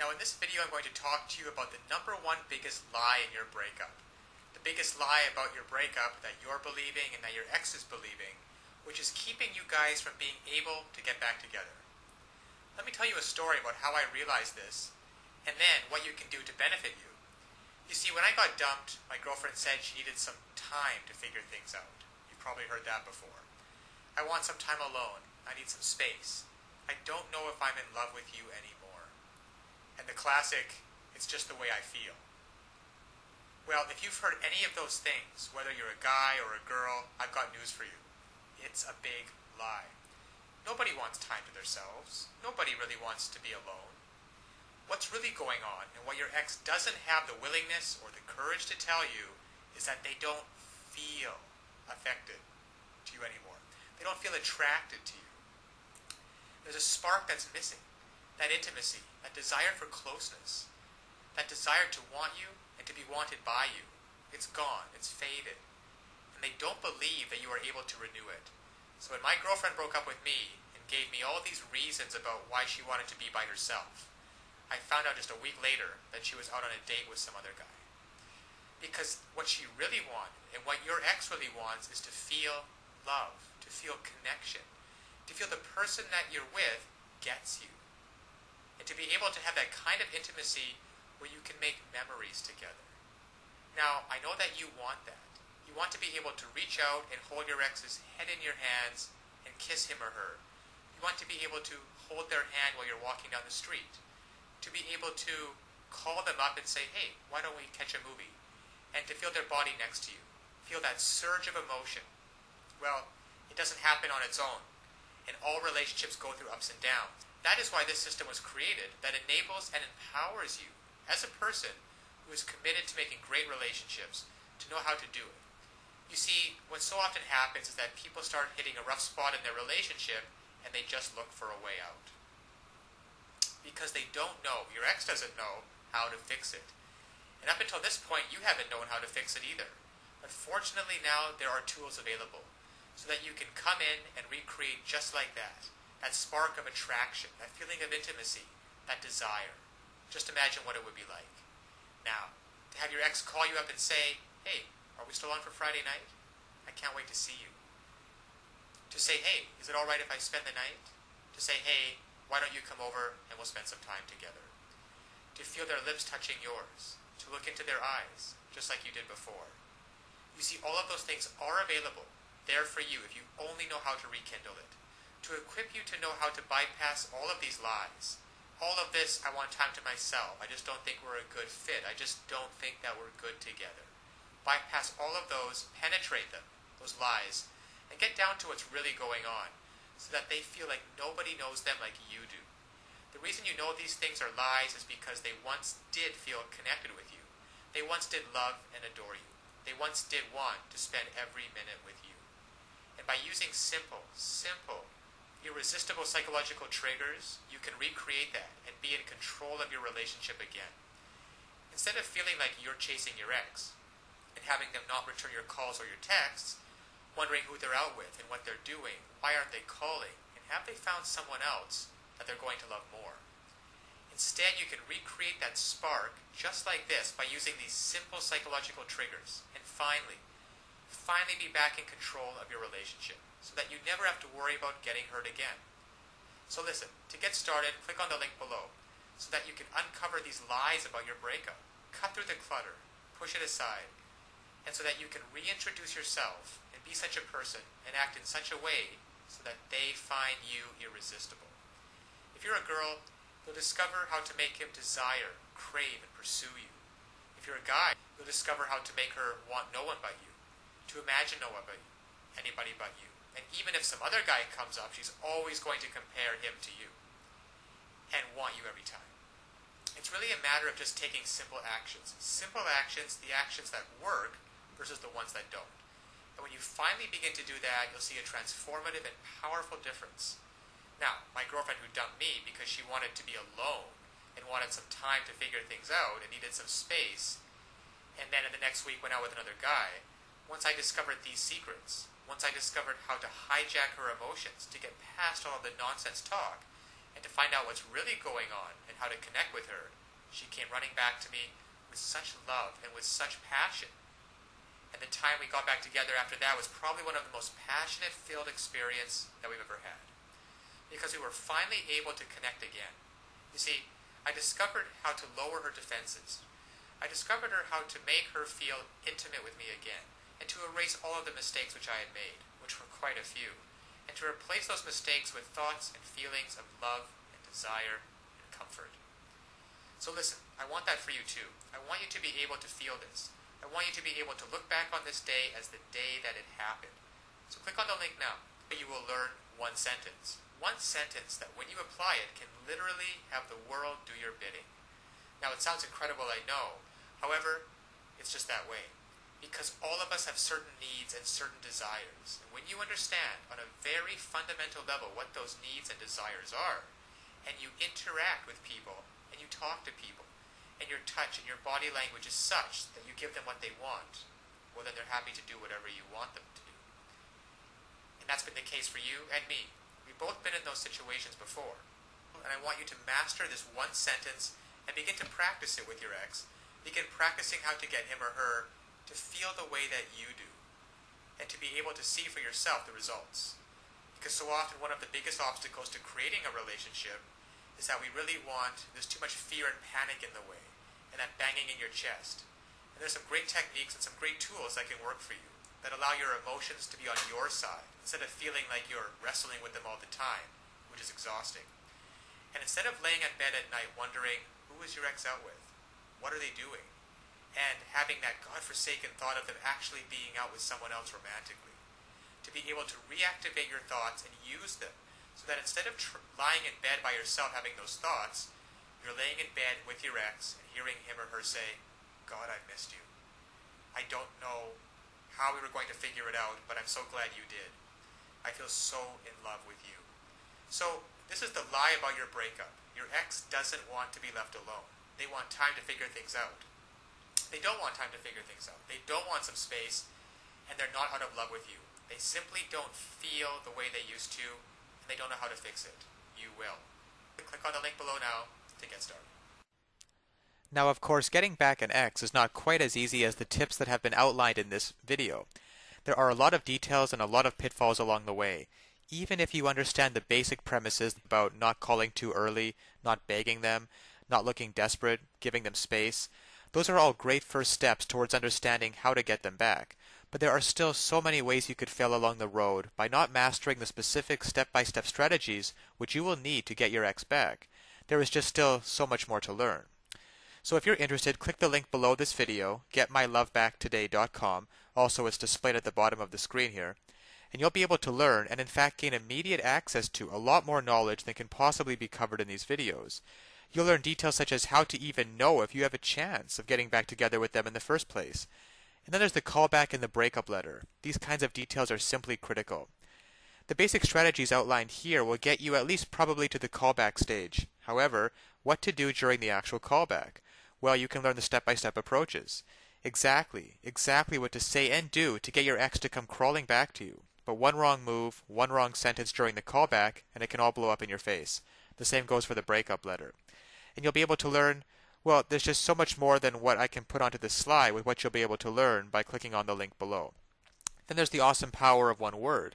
Now in this video I'm going to talk to you about the number one biggest lie in your breakup. The biggest lie about your breakup that you're believing and that your ex is believing, which is keeping you guys from being able to get back together. Let me tell you a story about how I realized this, and then what you can do to benefit you. You see, when I got dumped, my girlfriend said she needed some time to figure things out. You've probably heard that before. I want some time alone. I need some space. I don't know if I'm in love with you anymore. And the classic, it's just the way I feel. Well, if you've heard any of those things, whether you're a guy or a girl, I've got news for you. It's a big lie. Nobody wants time to themselves. Nobody really wants to be alone. What's really going on, and what your ex doesn't have the willingness or the courage to tell you, is that they don't feel affected to you anymore. They don't feel attracted to you. There's a spark that's missing. That intimacy, that desire for closeness, that desire to want you and to be wanted by you. It's gone. It's faded. And they don't believe that you are able to renew it. So when my girlfriend broke up with me and gave me all these reasons about why she wanted to be by herself, I found out just a week later that she was out on a date with some other guy. Because what she really wanted, and what your ex really wants, is to feel love, to feel connection, to feel the person that you're with gets you. And to be able to have that kind of intimacy where you can make memories together. Now, I know that you want that. You want to be able to reach out and hold your ex's head in your hands and kiss him or her. You want to be able to hold their hand while you're walking down the street. To be able to call them up and say, hey, why don't we catch a movie? And to feel their body next to you. Feel that surge of emotion. Well, it doesn't happen on its own. And all relationships go through ups and downs. That is why this system was created, that enables and empowers you as a person who is committed to making great relationships to know how to do it. You see, what so often happens is that people start hitting a rough spot in their relationship and they just look for a way out. Because they don't know, your ex doesn't know how to fix it. And up until this point, you haven't known how to fix it either. But fortunately now, there are tools available so that you can come in and recreate just like that. That spark of attraction, that feeling of intimacy, that desire. Just imagine what it would be like. Now, to have your ex call you up and say, hey, are we still on for Friday night? I can't wait to see you. To say, hey, is it alright if I spend the night? To say, hey, why don't you come over and we'll spend some time together? To feel their lips touching yours. To look into their eyes, just like you did before. You see, all of those things are available, there for you if you only know how to rekindle it. To equip you to know how to bypass all of these lies. All of this, I want time to myself. I just don't think we're a good fit. I just don't think that we're good together. Bypass all of those, penetrate them, those lies, and get down to what's really going on, so that they feel like nobody knows them like you do. The reason you know these things are lies is because they once did feel connected with you. They once did love and adore you. They once did want to spend every minute with you. And by using simple, irresistible psychological triggers, you can recreate that and be in control of your relationship again. Instead of feeling like you're chasing your ex and having them not return your calls or your texts, wondering who they're out with and what they're doing, why aren't they calling, and have they found someone else that they're going to love more? Instead, you can recreate that spark just like this by using these simple psychological triggers and finally be back in control of your relationship so that you never have to worry about getting hurt again. So listen, to get started, click on the link below so that you can uncover these lies about your breakup, cut through the clutter, push it aside, and so that you can reintroduce yourself and be such a person and act in such a way so that they find you irresistible. If you're a girl, you'll discover how to make him desire, crave, and pursue you. If you're a guy, you'll discover how to make her want no one but you, to imagine no one but you, anybody but you. And even if some other guy comes up, she's always going to compare him to you and want you every time. It's really a matter of just taking simple actions. Simple actions, the actions that work versus the ones that don't. And when you finally begin to do that, you'll see a transformative and powerful difference. Now, my girlfriend who dumped me because she wanted to be alone and wanted some time to figure things out and needed some space, and then in the next week went out with another guy, once I discovered these secrets, once I discovered how to hijack her emotions to get past all of the nonsense talk, And to find out what's really going on and how to connect with her, she came running back to me with such love and with such passion. And the time we got back together after that was probably one of the most passionate filled experience that we've ever had. Because we were finally able to connect again. You see, I discovered how to lower her defenses. I discovered how to make her feel intimate with me again, and to erase all of the mistakes which I had made, which were quite a few, and to replace those mistakes with thoughts and feelings of love and desire and comfort. So listen, I want that for you too. I want you to be able to feel this. I want you to be able to look back on this day as the day that it happened. So click on the link now. You will learn one sentence. One sentence that when you apply it can literally have the world do your bidding. Now it sounds incredible, I know. However, it's just that way. Because all of us have certain needs and certain desires. And when you understand on a very fundamental level what those needs and desires are, and you interact with people, and you talk to people, and your touch and your body language is such that you give them what they want, well then they're happy to do whatever you want them to do. And that's been the case for you and me. We've both been in those situations before. And I want you to master this one sentence and begin to practice it with your ex. Begin practicing how to get him or her to feel the way that you do, and to be able to see for yourself the results. Because so often one of the biggest obstacles to creating a relationship is that we really want, there's too much fear and panic in the way, and that banging in your chest. And there's some great techniques and some great tools that can work for you, that allow your emotions to be on your side, instead of feeling like you're wrestling with them all the time, which is exhausting. And instead of laying in bed at night wondering, who is your ex out with? What are they doing? And having that godforsaken thought of them actually being out with someone else romantically. To be able to reactivate your thoughts and use them, so that instead of lying in bed by yourself having those thoughts, you're laying in bed with your ex and hearing him or her say, God, I missed you. I don't know how we were going to figure it out, but I'm so glad you did. I feel so in love with you. So this is the lie about your breakup. Your ex doesn't want to be left alone. They want time to figure things out. They don't want time to figure things out. They don't want some space, and they're not out of love with you. They simply don't feel the way they used to, and they don't know how to fix it. You will. Click on the link below now to get started. Now, of course, getting back an ex is not quite as easy as the tips that have been outlined in this video. There are a lot of details and a lot of pitfalls along the way. Even if you understand the basic premises about not calling too early, not begging them, not looking desperate, giving them space, those are all great first steps towards understanding how to get them back. But there are still so many ways you could fail along the road by not mastering the specific step-by-step strategies which you will need to get your ex back. There is just still so much more to learn. So if you're interested, click the link below this video, getmylovebacktoday.com. Also, it's displayed at the bottom of the screen here. And you'll be able to learn and in fact gain immediate access to a lot more knowledge than can possibly be covered in these videos. You'll learn details such as how to even know if you have a chance of getting back together with them in the first place. And then there's the callback and the breakup letter. These kinds of details are simply critical. The basic strategies outlined here will get you at least probably to the callback stage. However, what to do during the actual callback? Well, you can learn the step-by-step approaches. Exactly what to say and do to get your ex to come crawling back to you. But one wrong move, one wrong sentence during the callback, and it can all blow up in your face. The same goes for the breakup letter. And you'll be able to learn, well, there's just so much more than what I can put onto this slide with what you'll be able to learn by clicking on the link below. Then there's the awesome power of one word.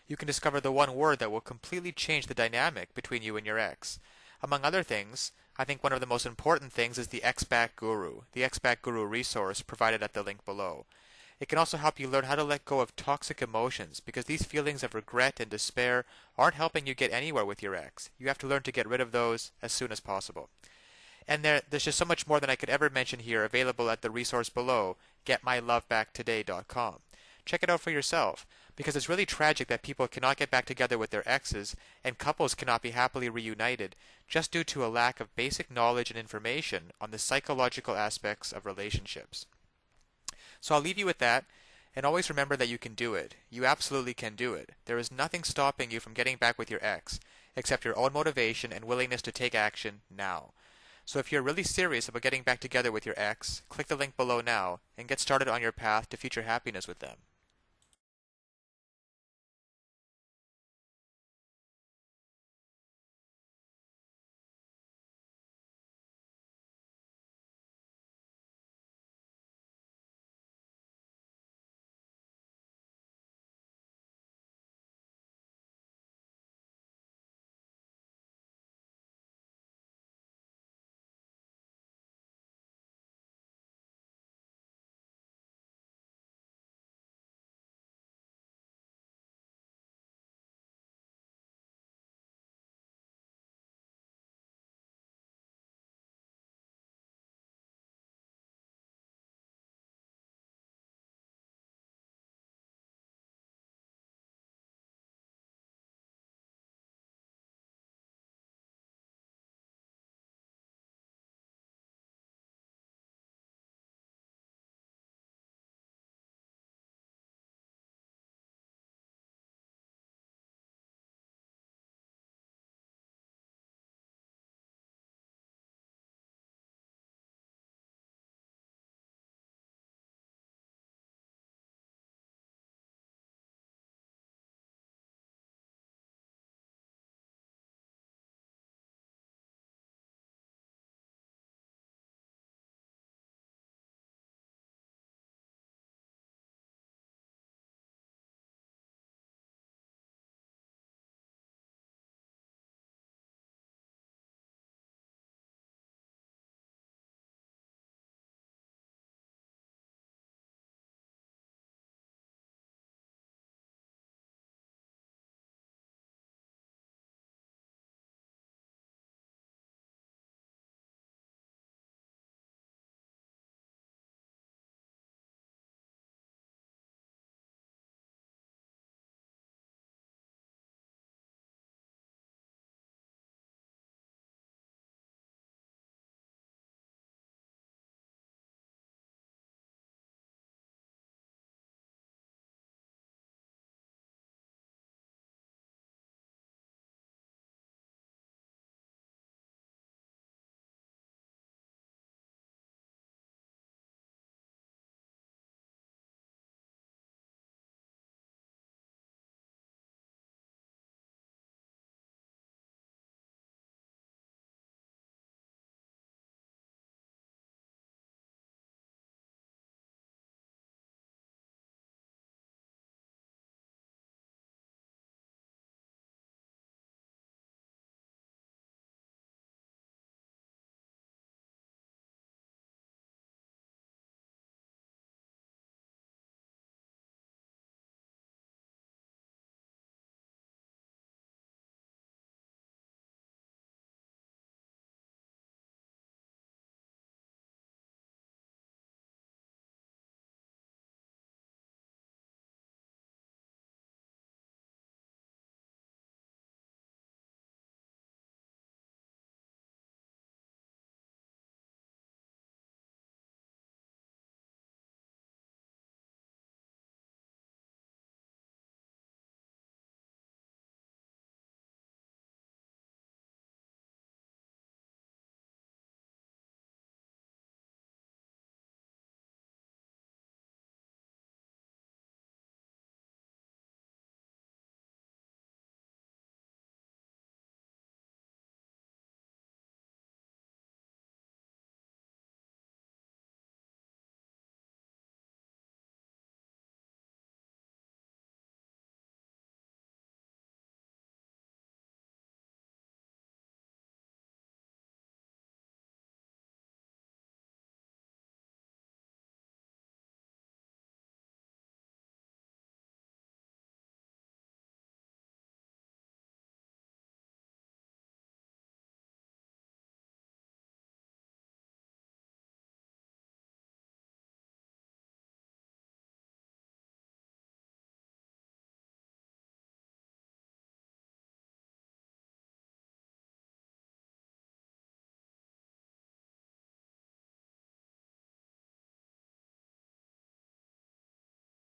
You can discover the one word that will completely change the dynamic between you and your ex. Among other things, I think one of the most important things is the Ex-Back Guru, the Ex-Back Guru resource provided at the link below. It can also help you learn how to let go of toxic emotions, because these feelings of regret and despair aren't helping you get anywhere with your ex. You have to learn to get rid of those as soon as possible. And there's just so much more than I could ever mention here available at the resource below, getmylovebacktoday.com. Check it out for yourself, because it's really tragic that people cannot get back together with their exes, and couples cannot be happily reunited just due to a lack of basic knowledge and information on the psychological aspects of relationships. So I'll leave you with that, and always remember that you can do it. You absolutely can do it. There is nothing stopping you from getting back with your ex, except your own motivation and willingness to take action now. So if you're really serious about getting back together with your ex, click the link below now and get started on your path to future happiness with them.